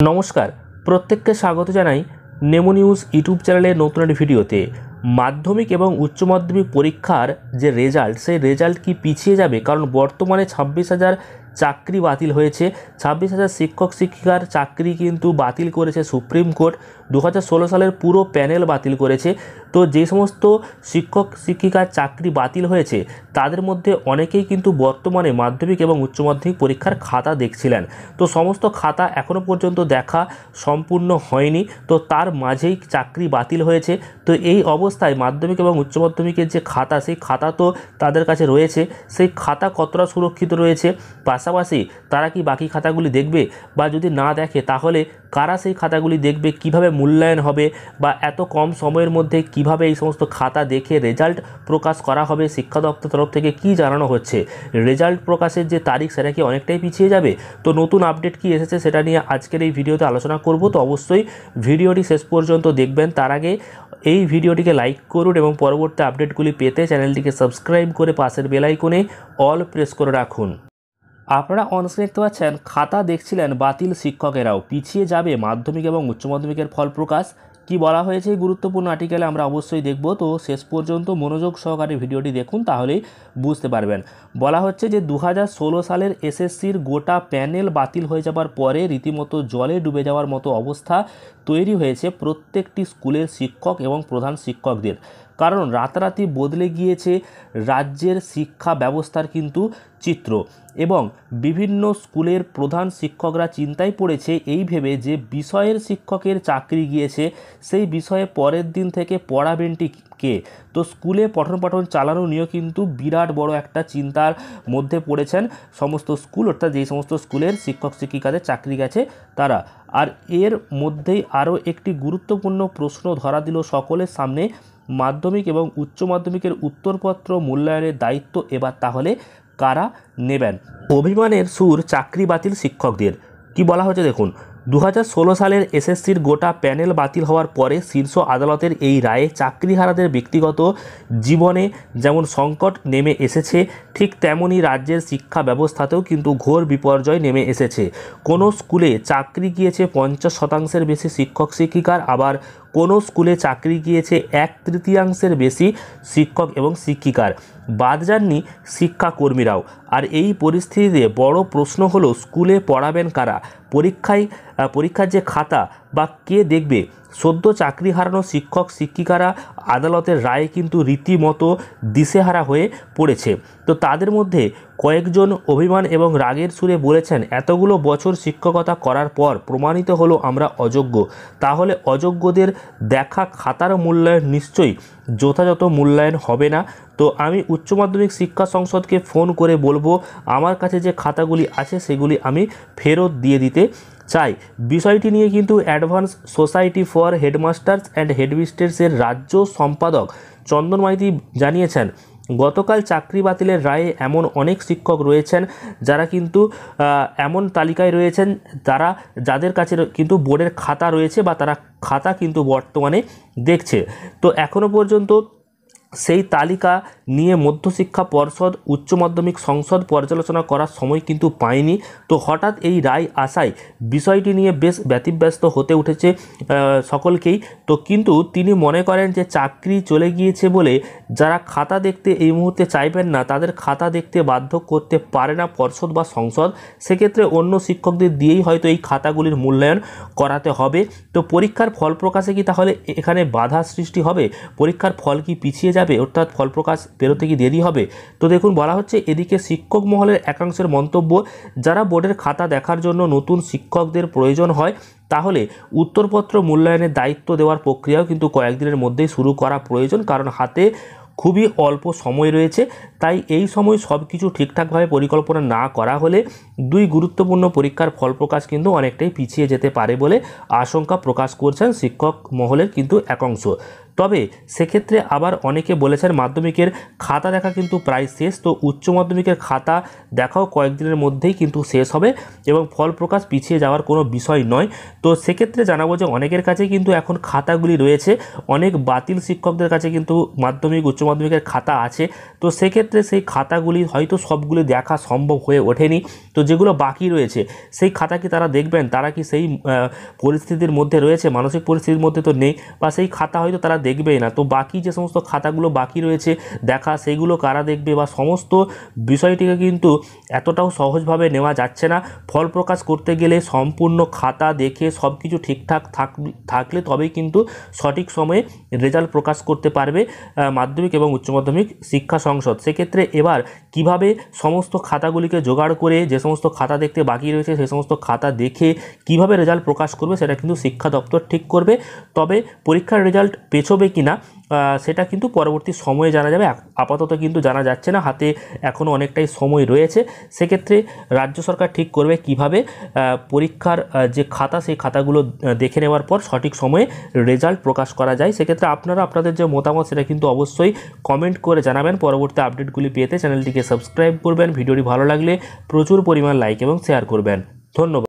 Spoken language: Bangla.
নমস্কার, প্রত্যেককে স্বাগত জানাই নেমো নিউজ ইউটিউব চ্যানেলের নতুন একটি ভিডিওতে। মাধ্যমিক এবং উচ্চ মাধ্যমিক পরীক্ষার যে রেজাল্ট, সেই রেজাল্ট কি পিছিয়ে যাবে? কারণ বর্তমানে 26,000 চাকরি বাতিল হয়েছে। 26,000 শিক্ষক শিক্ষিকার চাকরি কিন্তু বাতিল করেছে সুপ্রিম কোর্ট। 2016 সালের পুরো প্যানেল বাতিল করেছে। তো যে সমস্ত শিক্ষক শিক্ষিকার চাকরি বাতিল হয়েছে তাদের মধ্যে অনেকেই কিন্তু বর্তমানে মাধ্যমিক এবং উচ্চ মাধ্যমিক পরীক্ষার খাতা দেখছিলেন। তো সমস্ত খাতা এখনও পর্যন্ত দেখা সম্পূর্ণ হয়নি, তো তার মাঝেই চাকরি বাতিল হয়েছে। তো এই অবস্থায় মাধ্যমিক এবং উচ্চ মাধ্যমিকের যে খাতা, সেই খাতা তো তাদের কাছে রয়েছে। সেই খাতা কতটা সুরক্ষিত রয়েছে, পাশাপাশি তারা কি বাকি খাতাগুলি দেখবে, বা যদি না দেখে তাহলে কারা সেই খাতাগুলি দেখবে, কিভাবে মূল্যায়ন হবে, বা এত কম সময়ের মধ্যে কিভাবে এই সমস্ত খাতা দেখে রেজাল্ট প্রকাশ করা হবে, শিক্ষা দপ্তর তরফ থেকে কি জানানো হচ্ছে, রেজাল্ট প্রকাশের যে তারিখ সেটা কি অনেকটাই পিছিয়ে যাবে? তো নতুন আপডেট কি এসেছে সেটা নিয়ে আজকের এই ভিডিওতে আলোচনা করব। তো অবশ্যই ভিডিওটি শেষ পর্যন্ত দেখবেন। তার আগে এই ভিডিওটিকে লাইক করুন এবং পরবর্তী আপডেটগুলি পেতে চ্যানেলটিকে সাবস্ক্রাইব করে পাশের বেল আইকনে অল প্রেস করে রাখুন। আপনারা অনস্ক্রিনে দেখতে পাচ্ছেন, খাতা দেখছিলেন বাতিল শিক্ষকেরাও, পিছিয়ে যাবে মাধ্যমিক এবং উচ্চ মাধ্যমিকের ফল প্রকাশ। কি বলা হয়েছে এই গুরুত্বপূর্ণ আর্টিকেলে আমরা অবশ্যই দেখব। তো শেষ পর্যন্ত মনোযোগ সহকারে ভিডিওটি দেখুন, তাহলেই বুঝতে পারবেন। বলা হচ্ছে যে 2016 সালের এসএসসির গোটা প্যানেল বাতিল হয়ে যাবার পরে রীতিমতো জলে ডুবে যাওয়ার মতো অবস্থা তৈরি হয়েছে প্রত্যেকটি স্কুলের শিক্ষক এবং প্রধান শিক্ষকদের। কারণ রাতারাতি বদলে গিয়েছে রাজ্যের শিক্ষা ব্যবস্থার কিন্তু চিত্র, এবং বিভিন্ন স্কুলের প্রধান শিক্ষকরা চিন্তায় পড়েছে এই ভেবে যে বিষয়ের শিক্ষকের চাকরি গিয়েছে, সেই বিষয়ে পরের দিন থেকে পড়াবেনটি কে। তো স্কুলে পঠন পাঠন চালানো নিয়েও কিন্তু বিরাট বড় একটা চিন্তার মধ্যে পড়েছেন সমস্ত স্কুল, অর্থাৎ যেই সমস্ত স্কুলের শিক্ষক শিক্ষিকাদের চাকরি গেছে তারা। আর এর মধ্যেই আরও একটি গুরুত্বপূর্ণ প্রশ্ন ধরা দিল সকলের সামনে, মাধ্যমিক এবং উচ্চ মাধ্যমিকের উত্তরপত্র মূল্যায়নের দায়িত্ব এবার তাহলে কারা নেবেন? অভিমানের সুর চাকরি বাতিল শিক্ষকদের। কি বলা হচ্ছে দেখুন, 2016 সালের এসএসসির গোটা প্যানেল বাতিল হওয়ার পরে শীর্ষ আদালতের এই রায়ে চাকরিহারাদের ব্যক্তিগত জীবনে যেমন সংকট নেমে এসেছে, ঠিক তেমনই রাজ্যের শিক্ষা ব্যবস্থাতেও কিন্তু ঘোর বিপর্যয় নেমে এসেছে। কোনো স্কুলে চাকরি গিয়েছে 50% বেশি শিক্ষক শিক্ষিকার, আবার কোনো স্কুলে চাকরি গিয়েছে 1/3 বেশি শিক্ষক এবং শিক্ষিকার। বাদ যাননি শিক্ষাকর্মীরাও। আর এই পরিস্থিতিতে বড় প্রশ্ন হলো, স্কুলে পড়াবেন কারা? পরীক্ষার যে খাতা বা কে দেখবে? সদ্য চাকরি হারানো শিক্ষক শিক্ষিকারা আদালতের রায়ে কিন্তু রীতিমতো দিশেহারা হয়ে পড়েছে। তো তাদের মধ্যে কয়েকজন অভিমান এবং রাগের সুরে বলেছেন, এতগুলো বছর শিক্ষকতা করার পর প্রমাণিত হলো আমরা অযোগ্য। তাহলে অযোগ্যদের দেখা খাতার মূল্যায়ন নিশ্চয়ই যথাযথ মূল্যায়ন হবে না। তো আমি উচ্চ মাধ্যমিক শিক্ষা সংসদকে ফোন করে বলবো, আমার কাছে যে খাতাগুলি আছে সেগুলি আমি ফেরত দিয়ে দিতে চাই। বিষয়টি নিয়ে কিন্তু advance society for headmasters and হেডমিস্ট্রেসের রাজ্য সম্পাদক চন্দন মাইতি জানিয়েছেন, গতকাল চাকরি বাতিলের রায়ে এমন অনেক শিক্ষক রয়েছেন যারা কিন্তু এমন তালিকায় রয়েছেন যাদের কাছে কিন্তু বোর্ডের খাতা রয়েছে, বা তারা খাতা কিন্তু বর্তমানে দেখছে। তো এখনও পর্যন্ত সেই তালিকা নিয়ে মধ্যশিক্ষা পর্ষদ উচ্চ মাধ্যমিক সংসদ পর্যালোচনা করার সময় কিন্তু পায়নি। তো হঠাৎ এই রায় আসায় বিষয়টি নিয়ে বেশ ব্যতিব্যস্ত হতে উঠেছে সকলকেই। তো কিন্তু তিনি মনে করেন যে চাকরি চলে গিয়েছে বলে যারা খাতা দেখতে এই মুহূর্তে চাইবেন না, তাদের খাতা দেখতে বাধ্য করতে পারে না পর্ষদ বা সংসদ। সেক্ষেত্রে অন্য শিক্ষকদের দিয়েই হয়তো এই খাতাগুলির মূল্যায়ন করাতে হবে। তো পরীক্ষার ফল প্রকাশে কি তাহলে এখানে বাধা সৃষ্টি হবে? পরীক্ষার ফল কি পিছিয়ে যাবে, অর্থাৎ ফল প্রকাশ বেরোতে কি দেরি হবে? তো দেখুন, বলা হচ্ছে এদিকে শিক্ষক মহলের একাংশের মন্তব্য, যারা বোর্ডের খাতা দেখার জন্য নতুন শিক্ষকদের প্রয়োজন হয়, তাহলে উত্তরপত্র মূল্যায়নের দায়িত্ব দেওয়ার প্রক্রিয়াও কিন্তু কয়েকদিনের মধ্যেই শুরু করা প্রয়োজন, কারণ হাতে খুবই অল্প সময় রয়েছে। তাই এই সময় সব কিছু ঠিকঠাকভাবে পরিকল্পনা না করা হলে দুই গুরুত্বপূর্ণ পরীক্ষার ফল প্রকাশ কিন্তু অনেকটাই পিছিয়ে যেতে পারে বলে আশঙ্কা প্রকাশ করছেন শিক্ষক মহলের কিন্তু একাংশ। তবে সেক্ষেত্রে আবার অনেকে বলেছেন মাধ্যমিকের খাতা দেখা কিন্তু প্রায় শেষ, তো উচ্চ মাধ্যমিকের খাতা দেখাও কয়েকদিনের মধ্যেই কিন্তু শেষ হবে এবং ফল প্রকাশ পিছিয়ে যাওয়ার কোনো বিষয় নয়। তো সেক্ষেত্রে জানাবো যে অনেকের কাছে কিন্তু এখন খাতাগুলি রয়েছে, অনেক বাতিল শিক্ষকদের কাছে কিন্তু মাধ্যমিক উচ্চ মাধ্যমিকের খাতা আছে। তো সেক্ষেত্রে সেক্ষেত্রে সেই খাতাগুলি হয়তো সবগুলি দেখা সম্ভব হয়ে ওঠেনি। তো যেগুলো বাকি রয়েছে সেই খাতা কি তারা দেখবেন? তারা কি সেই পরিস্থিতির মধ্যে রয়েছে? মানসিক পরিস্থিতির মধ্যে তো নেই, বা সেই খাতা হয়তো তারা দেখবেই না। তো বাকি যে সমস্ত খাতাগুলো বাকি রয়েছে দেখা, সেইগুলো কারা দেখবে? বা সমস্ত বিষয়টিকে কিন্তু এতটাও সহজভাবে নেওয়া যাচ্ছে না। ফল প্রকাশ করতে গেলে সম্পূর্ণ খাতা দেখে সব কিছু ঠিকঠাক থাকলে তবেই কিন্তু সঠিক সময়ে রেজাল্ট প্রকাশ করতে পারবে মাধ্যমিক এবং উচ্চ মাধ্যমিক শিক্ষা সংসদ। সেক্ষেত্রে এবার কিভাবে সমস্ত খাতাগুলিকে জোগাড় করে, যে সমস্ত খাতা দেখতে বাকি রয়েছে সেই সমস্ত খাতা দেখে কিভাবে রেজাল্ট প্রকাশ করবে সেটা কিন্তু শিক্ষা দপ্তর ঠিক করবে। তবে পরীক্ষার রেজাল্ট পেছোবে কিনা সেটা কিন্তু পরবর্তী সময়ে জানা যাবে। আপাতত কিন্তু জানা যাচ্ছে না, হাতে এখনও অনেকটাই সময় রয়েছে। সেক্ষেত্রে রাজ্য সরকার ঠিক করবে কিভাবে পরীক্ষার যে খাতা সেই খাতাগুলো দেখে নেওয়ার পর সঠিক সময়ে রেজাল্ট প্রকাশ করা যায়। সেক্ষেত্রে আপনারা আপনাদের যে মতামত সেটা কিন্তু অবশ্যই কমেন্ট করে জানাবেন। পরবর্তী আপডেটগুলি পেতে চ্যানেলটিকে সাবস্ক্রাইব করবেন। ভিডিওটি ভালো লাগলে প্রচুর পরিমাণ লাইক এবং শেয়ার করবেন। ধন্যবাদ।